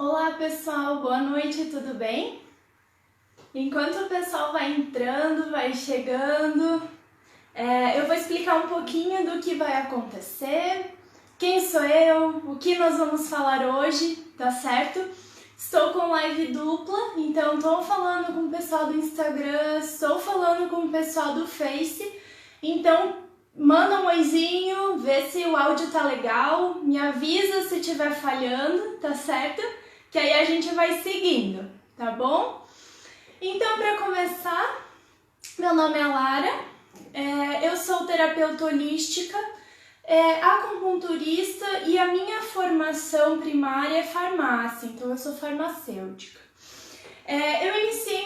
Olá pessoal, boa noite, tudo bem? Enquanto o pessoal vai entrando, vai chegando, eu vou explicar um pouquinho do que vai acontecer, quem sou eu, o que nós vamos falar hoje, tá certo? Estou com live dupla, então estou falando com o pessoal do Instagram, estou falando com o pessoal do Face, então manda um oizinho, vê se o áudio tá legal, me avisa se estiver falhando, tá certo? Que aí a gente vai seguindo, tá bom? Então, para começar, meu nome é Lara, eu sou terapeuta holística, acupunturista e a minha formação primária é farmácia, então eu sou farmacêutica. Eu iniciei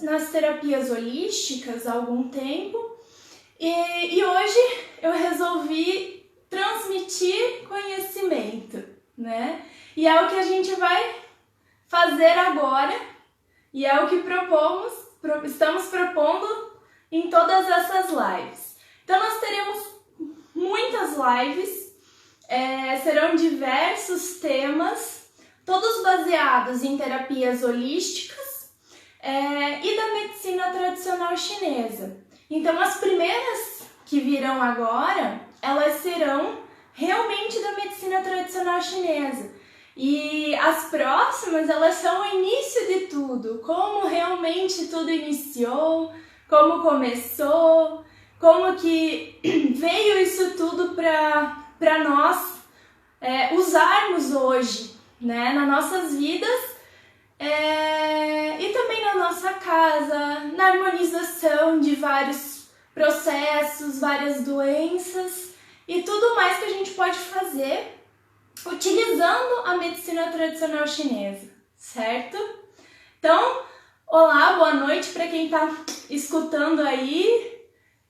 nas terapias holísticas há algum tempo e hoje eu resolvi transmitir conhecimento, né? E é o que a gente vai fazer agora e é o que estamos propondo em todas essas lives. Então nós teremos muitas lives, serão diversos temas, todos baseados em terapias holísticas e da medicina tradicional chinesa. Então as primeiras que virão agora, elas serão realmente da medicina tradicional chinesa. E as próximas, elas são o início de tudo, como realmente tudo iniciou, como começou, como que veio isso tudo para nós usarmos hoje, né, nas nossas vidas e também na nossa casa, na harmonização de vários processos, várias doenças e tudo mais que a gente pode fazer utilizando a medicina tradicional chinesa, certo? Então, olá, boa noite para quem está escutando aí.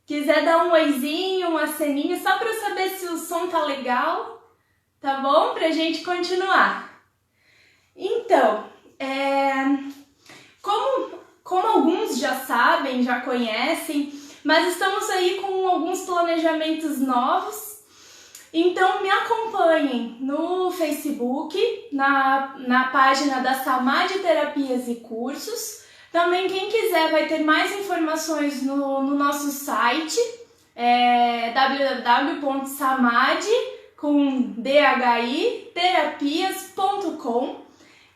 Quiser dar um oizinho, uma aceninha, só para eu saber se o som tá legal, tá bom? Pra gente continuar. Então, como alguns já sabem, já conhecem, mas estamos aí com alguns planejamentos novos. Então me acompanhem no Facebook, na página da Samadhi Terapias e Cursos. Também quem quiser vai ter mais informações no nosso site, www.samadhi.terapias.com.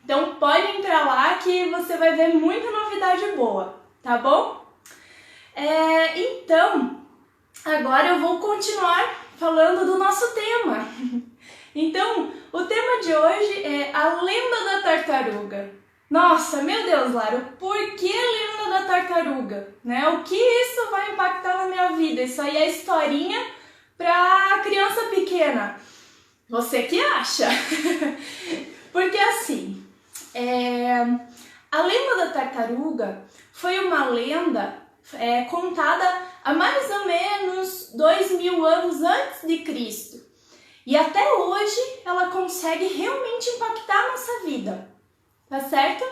Então pode entrar lá que você vai ver muita novidade boa, tá bom? Então, agora eu vou continuar falando do nosso tema. Então, o tema de hoje é a lenda da tartaruga. Nossa, meu Deus, Lara, por que a lenda da tartaruga? Né? O que isso vai impactar na minha vida? Isso aí é historinha para criança pequena. Você que acha? Porque assim, a lenda da tartaruga foi uma lenda contada há mais ou menos 2000 anos antes de Cristo. E até hoje ela consegue realmente impactar a nossa vida, tá certo?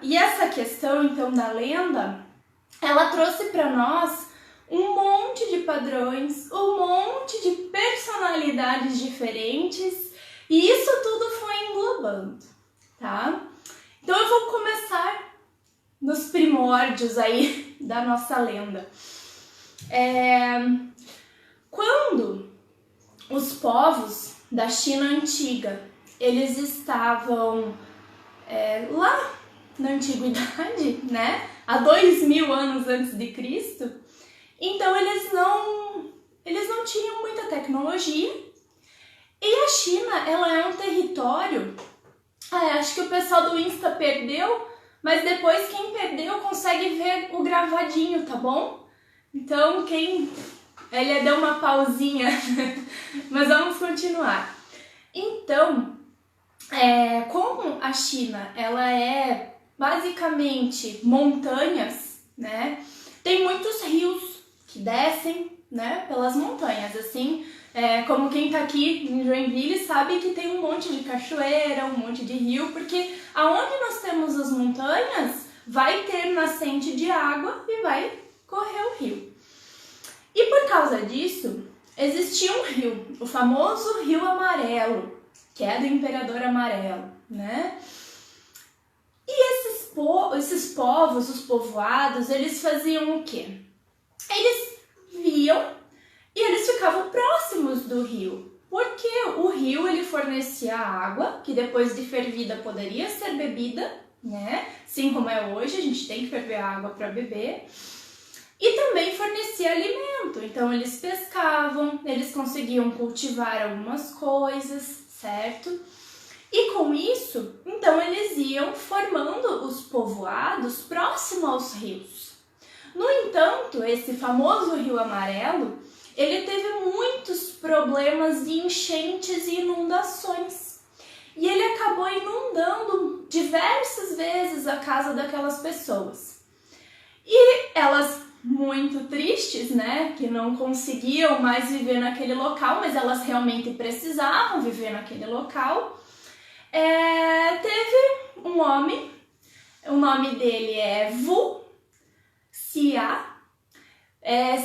E essa questão então da lenda, ela trouxe para nós um monte de padrões, um monte de personalidades diferentes, e isso tudo foi englobando, tá? Então eu vou começar nos primórdios aí da nossa lenda. Quando os povos da China antiga, eles estavam lá na antiguidade, né? Há 2000 anos antes de Cristo, então eles não tinham muita tecnologia. E a China, ela é um território, acho que o pessoal do Insta perdeu, mas depois quem perdeu consegue ver o gravadinho, tá bom? Então ele deu uma pausinha, mas vamos continuar. Então, como a China, ela é basicamente montanhas, né? Tem muitos rios que descem, né, pelas montanhas, assim, como quem tá aqui em Joinville sabe que tem um monte de cachoeira, um monte de rio, porque aonde nós temos as montanhas, vai ter nascente de água e vai correr o rio. E por causa disso, existia um rio, o famoso Rio Amarelo, que é do imperador amarelo, né? E esses povos, os povoados, eles faziam o quê? Eles viam e eles ficavam próximos do rio, porque o rio ele fornecia água, que depois de fervida poderia ser bebida, né? Assim como é hoje, a gente tem que ferver água para beber. E também fornecia alimento, então eles pescavam, eles conseguiam cultivar algumas coisas, certo? E com isso, então eles iam formando os povoados próximo aos rios. No entanto, esse famoso Rio Amarelo, ele teve muitos problemas de enchentes e inundações. E ele acabou inundando diversas vezes a casa daquelas pessoas. E elas, muito tristes, né, que não conseguiam mais viver naquele local, mas elas realmente precisavam viver naquele local, teve um homem, o nome dele é Vu Xia.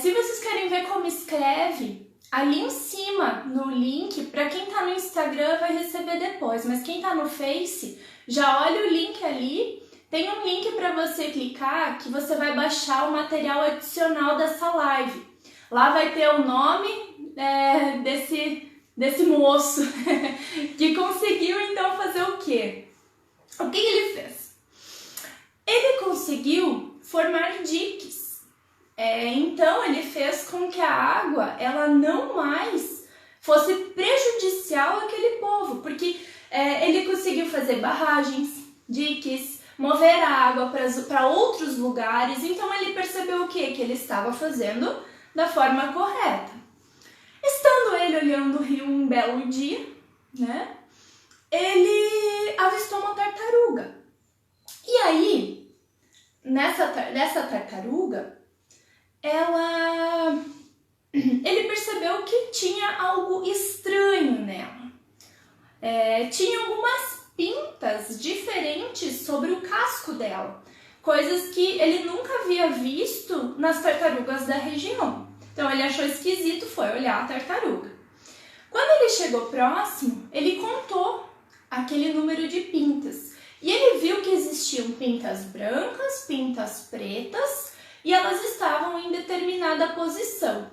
Se vocês querem ver como escreve, ali em cima no link, para quem tá no Instagram vai receber depois, mas quem tá no Face, já olha o link ali, tem um link para você clicar que você vai baixar o material adicional dessa live. Lá vai ter o nome desse moço que conseguiu então fazer o quê? O que ele fez? Ele conseguiu formar diques. Então ele fez com que a água ela não mais fosse prejudicial àquele povo, porque ele conseguiu fazer barragens, diques, mover a água para outros lugares. Então ele percebeu o quê? Que ele estava fazendo da forma correta. Estando ele olhando o rio um belo dia, né, ele avistou uma tartaruga. E aí, nessa tartaruga, ele percebeu que tinha algo estranho nela. Tinha algumas pintas diferentes sobre o casco dela, coisas que ele nunca havia visto nas tartarugas da região. Então ele achou esquisito, foi olhar a tartaruga. Quando ele chegou próximo, ele contou aquele número de pintas. E ele viu que existiam pintas brancas, pintas pretas, e elas estavam em determinada posição.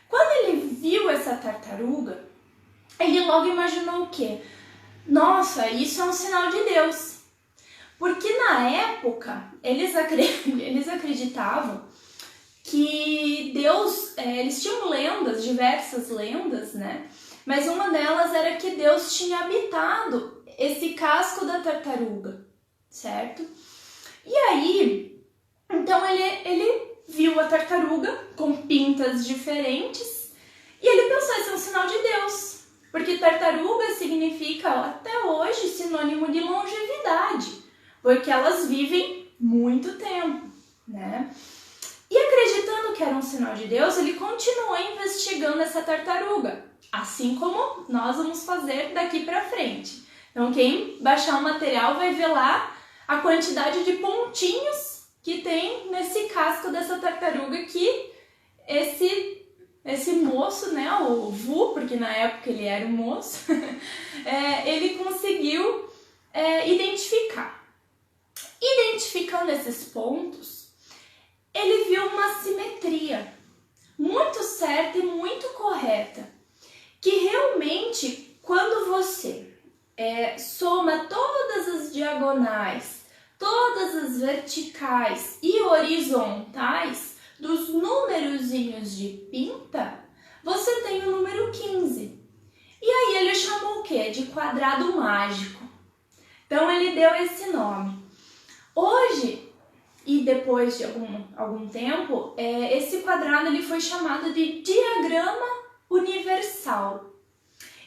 Quando ele viu essa tartaruga, ele logo imaginou o quê? Nossa, isso é um sinal de Deus. Porque na época, eles acreditavam que Deus, eles tinham lendas, diversas lendas, né? Mas uma delas era que Deus tinha habitado esse casco da tartaruga, certo? E aí, então ele viu a tartaruga com pintas diferentes e ele pensou, esse é um sinal de Deus, porque tartaruga significa até hoje sinônimo de longevidade, porque elas vivem muito tempo, né? E acreditando que era um sinal de Deus, ele continuou investigando essa tartaruga, assim como nós vamos fazer daqui para frente. Então quem baixar o material vai ver lá a quantidade de pontinhos que tem nesse casco dessa tartaruga que esse moço, né, o Vu, porque na época ele era um moço, ele conseguiu identificar. Identificando esses pontos, ele viu uma simetria muito certa e muito correta, que realmente quando você soma todas as diagonais, todas as verticais e horizontais dos númerozinhos de pinta, você tem o número 15. E aí ele chamou o quê? De quadrado mágico. Então ele deu esse nome. Hoje, e depois de algum tempo, esse quadrado ele foi chamado de diagrama universal.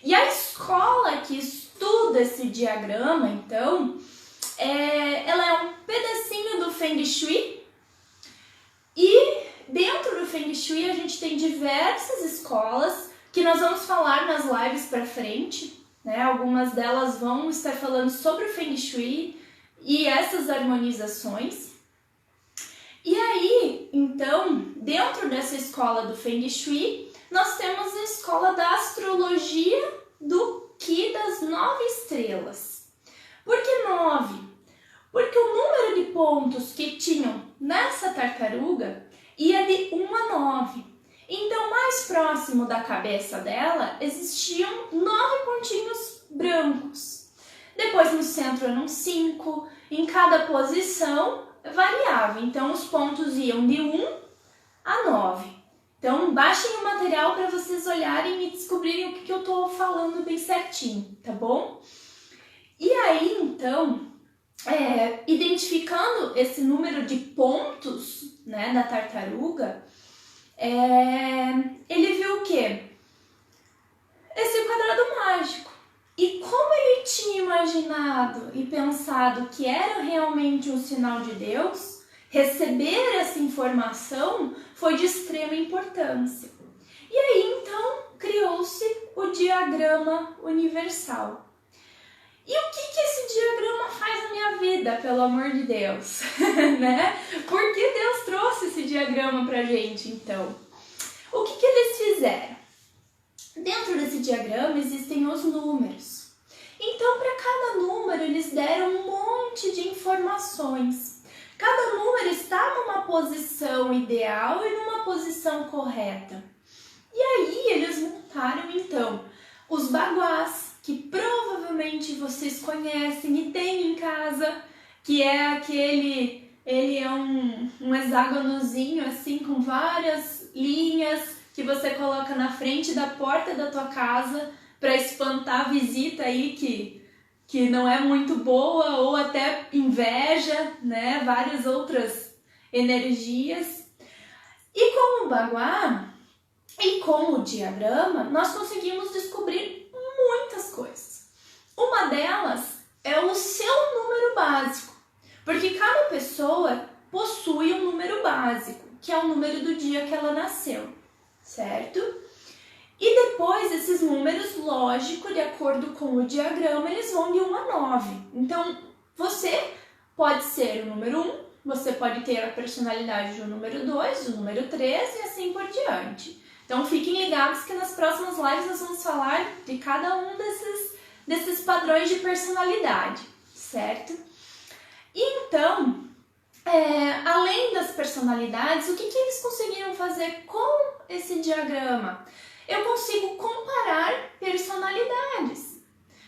E a escola que estuda esse diagrama, então, ela é um pedacinho do Feng Shui. E dentro do Feng Shui a gente tem diversas escolas que nós vamos falar nas lives para frente, né? Algumas delas vão estar falando sobre o Feng Shui e essas harmonizações. E aí, então, dentro dessa escola do Feng Shui, nós temos a escola da astrologia do Qi das da cabeça dela existiam 9 pontinhos brancos. Depois no centro eram 5, em cada posição variava. Então os pontos iam de 1 a 9. Então baixem o material para vocês olharem e descobrirem o que eu estou falando bem certinho, tá bom? E aí então, identificando esse número de pontos, né, da tartaruga, ele viu o quê? Esse quadrado mágico. E como ele tinha imaginado e pensado que era realmente um sinal de Deus, receber essa informação foi de extrema importância. E aí então criou-se o diagrama universal. E o que esse diagrama faz na minha vida, pelo amor de Deus? Né? Por que Deus trouxe esse diagrama pra gente, então? O que eles fizeram? Dentro desse diagrama existem os números. Então, para cada número, eles deram um monte de informações. Cada número está numa posição ideal e numa posição correta. E aí, eles montaram, então, os baguás, que provavelmente vocês conhecem e têm em casa, que é aquele, ele é um hexágonozinho assim com várias linhas que você coloca na frente da porta da tua casa para espantar a visita aí que não é muito boa ou até inveja, né? Várias outras energias. E com o baguá e com o diagrama, nós conseguimos descobrir muitas coisas. Uma delas é o seu número básico, porque cada pessoa possui um número básico, que é o número do dia que ela nasceu, certo? E depois esses números, lógico, de acordo com o diagrama, eles vão de 1 a 9. Então, você pode ser o número 1, você pode ter a personalidade do número 2, do número 3 e assim por diante. Então, fiquem ligados que nas próximas lives nós vamos falar de cada um desses padrões de personalidade, certo? E então, além das personalidades, o que eles conseguiram fazer com esse diagrama? Eu consigo comparar personalidades.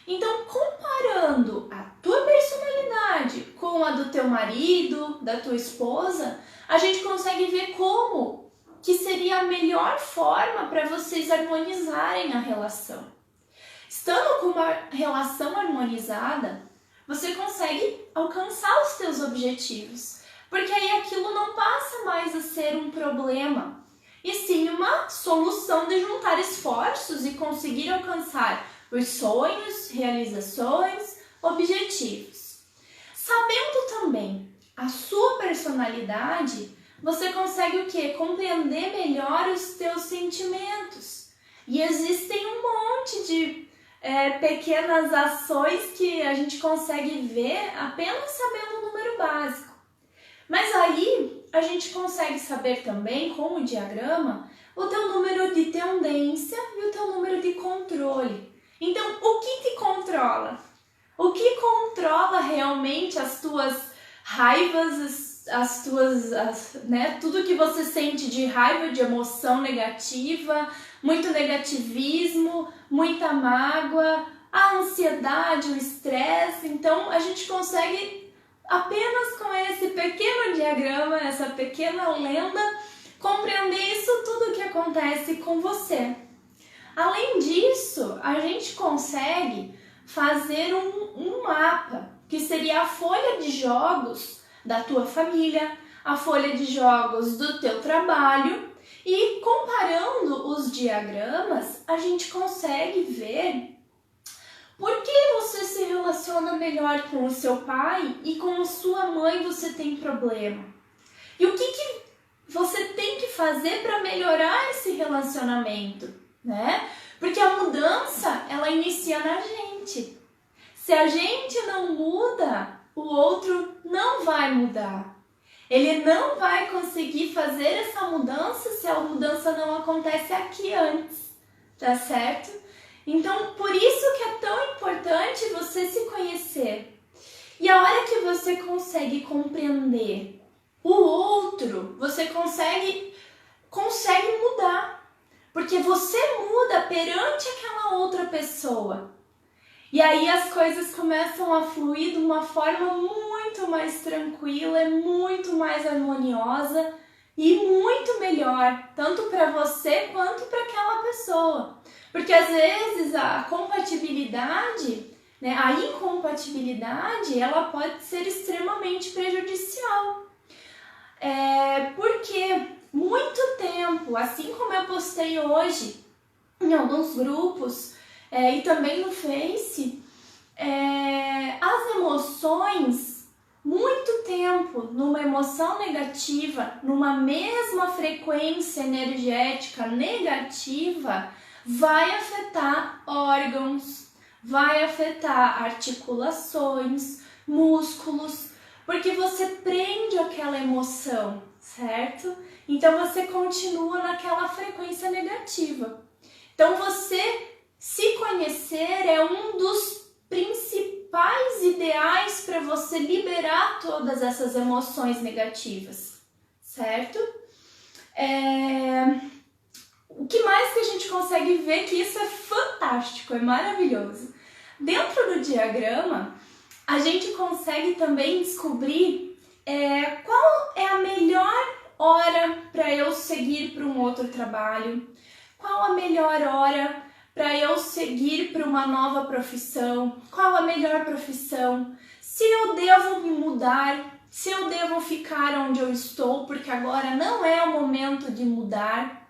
Então, comparando a tua personalidade com a do teu marido, da tua esposa, a gente consegue ver como que seria a melhor forma para vocês harmonizarem a relação. Estando com uma relação harmonizada, você consegue alcançar os teus objetivos, porque aí aquilo não passa mais a ser um problema, e sim uma solução de juntar esforços e conseguir alcançar os sonhos, realizações, objetivos. Sabendo também a sua personalidade, você consegue o quê? Compreender melhor os teus sentimentos. E existem um monte de pequenas ações que a gente consegue ver apenas sabendo o número básico. Mas aí a gente consegue saber também, com o diagrama, o teu número de tendência e o teu número de controle. Então, o que te controla? O que controla realmente as tuas raivas, tudo que você sente de raiva, de emoção negativa, muito negativismo, muita mágoa, a ansiedade, o estresse. Então, a gente consegue apenas com esse pequeno diagrama, essa pequena lenda, compreender isso tudo que acontece com você. Além disso, a gente consegue fazer um mapa, que seria a folha de jogos da tua família, a folha de jogos do teu trabalho, e comparando os diagramas, a gente consegue ver por que você se relaciona melhor com o seu pai e com a sua mãe você tem problema. E o que você tem que fazer para melhorar esse relacionamento, né? Porque a mudança, ela inicia na gente. Se a gente não muda, o outro não vai mudar. Ele não vai conseguir fazer essa mudança se a mudança não acontece aqui antes, tá certo? Então, por isso que é tão importante você se conhecer. E a hora que você consegue compreender o outro, você consegue mudar. porque você muda perante aquela outra pessoa. E aí as coisas começam a fluir de uma forma muito mais tranquila, muito mais harmoniosa e muito melhor, tanto para você quanto para aquela pessoa. Porque às vezes a compatibilidade, né, a incompatibilidade, ela pode ser extremamente prejudicial. Porque muito tempo, assim como eu postei hoje em alguns grupos e também no Face, as emoções, muito tempo numa emoção negativa, numa mesma frequência energética negativa, vai afetar órgãos, vai afetar articulações, músculos, porque você prende aquela emoção, certo? Então você continua naquela frequência negativa. Então você se conhecer é um dos principais ideais para você liberar todas essas emoções negativas, certo? O que mais que a gente consegue ver que isso é fantástico, é maravilhoso. Dentro do diagrama, a gente consegue também descobrir qual é a melhor hora para eu seguir para um outro trabalho, qual a melhor hora para eu seguir para uma nova profissão, qual a melhor profissão, se eu devo me mudar, se eu devo ficar onde eu estou, porque agora não é o momento de mudar,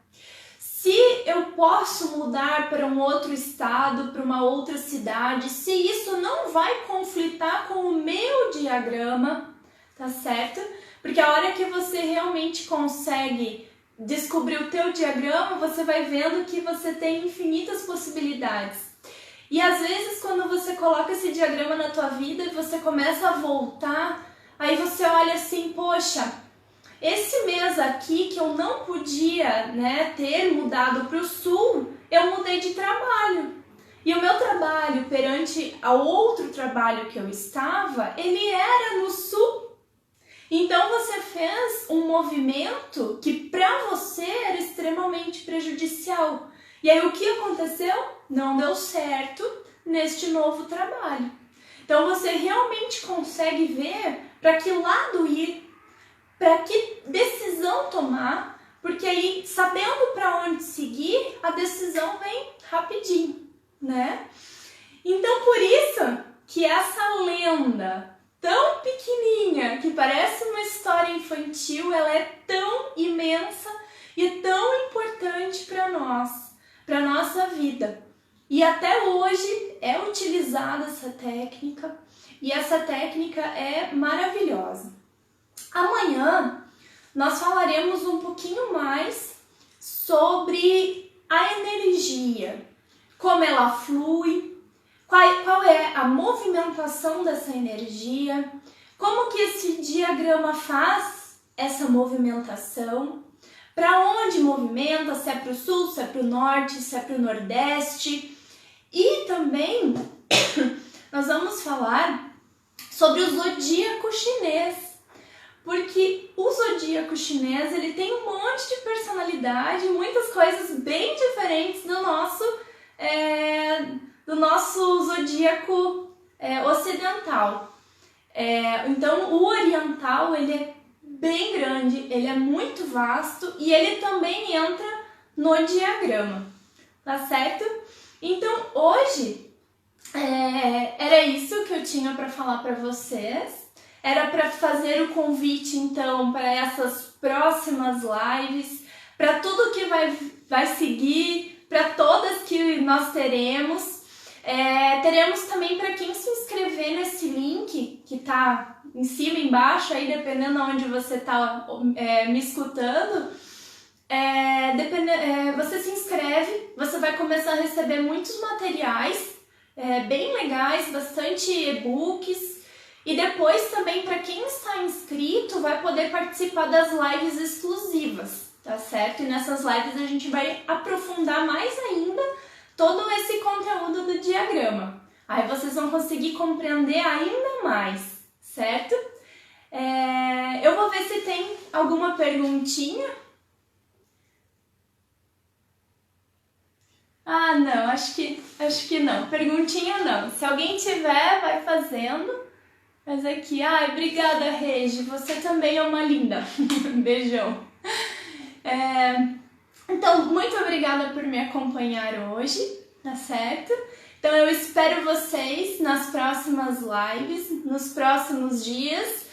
se eu posso mudar para um outro estado, para uma outra cidade, se isso não vai conflitar com o meu diagrama, tá certo? Porque a hora que você realmente consegue descobrir o teu diagrama, você vai vendo que você tem infinitas possibilidades. E às vezes quando você coloca esse diagrama na tua vida e você começa a voltar, aí você olha assim, poxa, esse mês aqui que eu não podia, né, ter mudado para o sul, eu mudei de trabalho. E o meu trabalho perante ao outro trabalho que eu estava, ele era no sul. Então você fez um movimento que para você era extremamente prejudicial. E aí o que aconteceu? Não deu certo neste novo trabalho. Então você realmente consegue ver para que lado ir, para que decisão tomar, porque aí sabendo para onde seguir, a decisão vem rapidinho, né? Então por isso que essa lenda tão pequenininha, que parece uma história infantil, ela é tão imensa e tão importante para nós, para nossa vida. E até hoje é utilizada essa técnica, e essa técnica é maravilhosa. Amanhã nós falaremos um pouquinho mais sobre a energia, como ela flui, qual é a movimentação dessa energia, como que esse diagrama faz essa movimentação, para onde movimenta, se é para o sul, se é para o norte, se é para o nordeste. E também nós vamos falar sobre o zodíaco chinês, porque o zodíaco chinês ele tem um monte de personalidade, muitas coisas bem diferentes do nosso zodíaco ocidental. Então o oriental ele é bem grande, ele é muito vasto e ele também entra no diagrama, tá certo? Então hoje era isso que eu tinha para falar para vocês. Era para fazer o convite então para essas próximas lives, para tudo que vai seguir, para todas que nós teremos. Teremos também para quem se inscrever nesse link que está em cima e embaixo, aí dependendo de onde você está me escutando. Você se inscreve, você vai começar a receber muitos materiais bem legais, bastante e-books. E depois também, para quem está inscrito, vai poder participar das lives exclusivas, tá certo? E nessas lives a gente vai aprofundar mais ainda todo esse conteúdo do diagrama. Aí vocês vão conseguir compreender ainda mais, certo? Eu vou ver se tem alguma perguntinha. não, acho que não. Perguntinha não. Se alguém tiver, vai fazendo. Mas aqui, ai, obrigada, Regi. Você também é uma linda. Beijão. Então, muito obrigada por me acompanhar hoje, tá certo? Então, eu espero vocês nas próximas lives, nos próximos dias.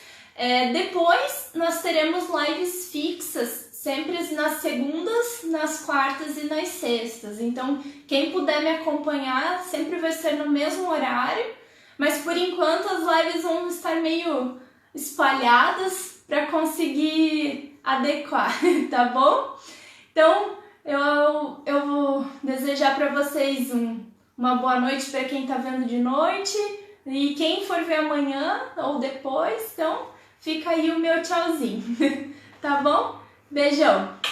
Depois, nós teremos lives fixas, sempre nas segundas, nas quartas e nas sextas. Então, quem puder me acompanhar, sempre vai ser no mesmo horário. Mas, por enquanto, as lives vão estar meio espalhadas para conseguir adequar, tá bom? Então, eu vou desejar para vocês uma boa noite para quem tá vendo de noite. E quem for ver amanhã ou depois, então fica aí o meu tchauzinho. Tá bom? Beijão!